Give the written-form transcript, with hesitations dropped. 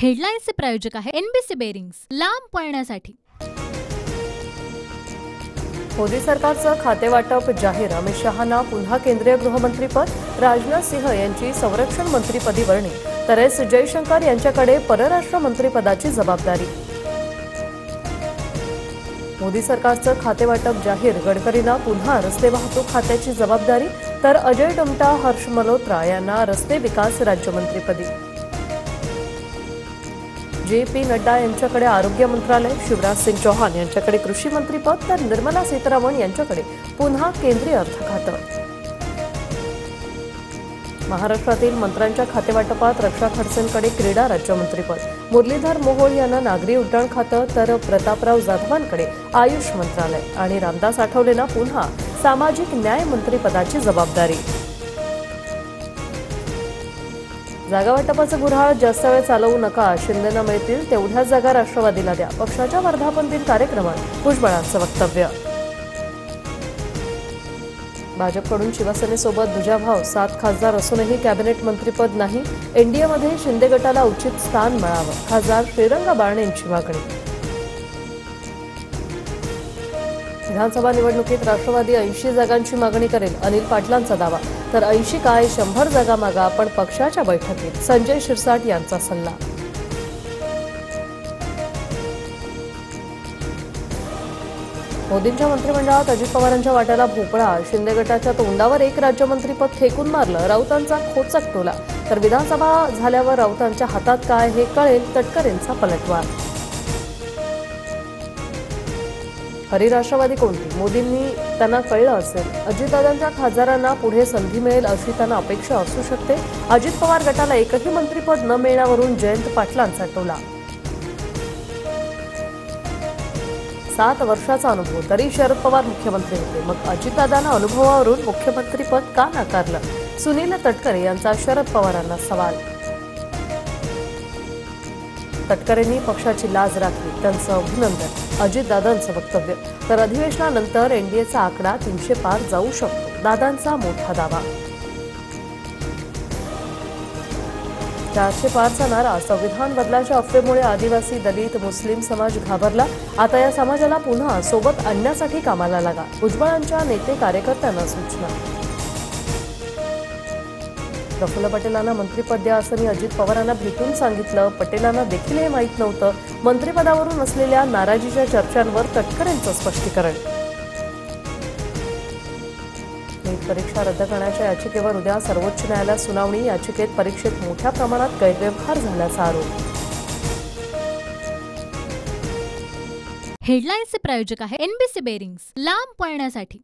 हेडलाईन्सचे प्रायोजक आहे NBC bearings, लांब पळण्यासाठी। मोदी सरकारचं खातेवाटप जाहीर, अमित शहांना पुन्हा केंद्रीय गृहमंत्रीपद, राजनाथ सिंह यांची संरक्षण मंत्रीपदी वर्णी, तर एस जयशंकर यांच्याकडे परराष्ट्र मंत्रीपदाची जबाबदारी। मोदी सरकारचं खातेवाटप जाहीर, गडकरींना पुन्हा रस्ते वाहतूक खात्याची जबाबदारी, तर अजय टुमटा, हर्ष मल्होत्रा यांना रस्ते विकास राज्यमंत्रीपदी। जे.पी. नड्डा यांच्याकडे आरोग्य मंत्रालय, शिवराज सिंग चौहान यांच्याकडे कृषी मंत्रीपद, तर निर्मला सीतारामन यांच्याकडे पुन्हा केंद्रीय अर्थ खातं। महाराष्ट्रातील मंत्र्यांच्या खातेवाटपात रक्षा खडसेंकडे क्रीडा राज्यमंत्रीपद, मुरलीधर मोहोळ यांना नागरी उड्डाण खातं, तर प्रतापराव जाधवांकडे आयुष मंत्रालय आणि रामदास आठवलेंना पुन्हा सामाजिक न्याय मंत्रीपदाची जबाबदारी। जागावाटपाचं गुऱ्हाळ जास्त वेळ चालवू नका, शिंदेंना मिळतील तेवढ्याच जागा राष्ट्रवादीला द्या, पक्षाच्या वर्धापन दिन कार्यक्रमात भुजबळांचं वक्तव्य। भाजपकडून शिवसेनेसोबत दुजाभाव, 7 खासदार असूनही कॅबिनेट मंत्रीपद नाही, एनडीएमध्ये शिंदे गटाला उचित स्थान मिळावं, खासदार श्रीरंग बारणेंची मागणी। विधानसभा निवडणुकीत राष्ट्रवादी 80 जागांची मागणी करेल, अनिल पाटलांचा दावा, तर 80 काय 100 जागा मागा, पण पक्षाच्या बैठकीत संजय शिरसाट यांचा सल्ला। मोदींच्या मंत्रिमंडळात अजित पवारांच्या वाट्याला भोपळा, शिंदे गटाच्या तोंडावर एक राज्यमंत्रीपद फेकून मारलं, राऊतांचा खोचक टोला, तर विधानसभा झाल्यावर राऊतांच्या हातात काय हे कळेल, तटकरेंचा पलटवार। खरी राष्ट्रवादी कोणती? मोदींनी त्यांना कळलं असेल, अजितदादांच्या खासदारांना पुढे संधी मिळेल अशी त्यांना अपेक्षा असू शकते। अजित पवार गटाला एकही मंत्रिपद न मिळण्यावरून जयंत पाटलांचा टोला। 7 वर्षाचा अनुभव, तरी शरद पवार मुख्यमंत्री होते, मग अजितदादांना अनुभवावरून मुख्यमंत्रीपद का नाकारलं? सुनील तटकरे यांचा शरद पवारांना सवाल। तटकरेंनी पक्षाची लाज राखली, त्यांचं अभिनंदन, अजितदादांचं वक्तव्य, तर अधिवेशनानंतर एनडीएचा आकडा 300 पार जाऊ शकतो, दादांचा मोठा दावा। 400 पारचा नारा, संविधान बदलाच्या अफवेमुळे आदिवासी, दलित, मुस्लिम समाज घाबरला, आता या समाजाला पुन्हा सोबत आणण्यासाठी कामाला लागा, भुजबळांच्या नेते कार्यकर्त्यांना सूचना। प्रफुल्ल पटेलांना मंत्रिपद द्या असं मी अजित पवारांना भेटून सांगितलं, पटेलांना देखील हे माहीत नव्हतं, मंत्रिपदावरून असलेल्या नाराजीच्या चर्चांवर तटकरेंचं स्पष्टीकरण। नीट परीक्षा रद्द करण्याच्या याचिकेवर उद्या सर्वोच्च न्यायालयात सुनावणी, याचिकेत परीक्षेत मोठ्या प्रमाणात गैरव्यवहार झाल्याचा आरोप। हेडलाईन्सचे प्रायोजक आहे एनबीसी बेरिंग्स, लांब पळण्यासाठी।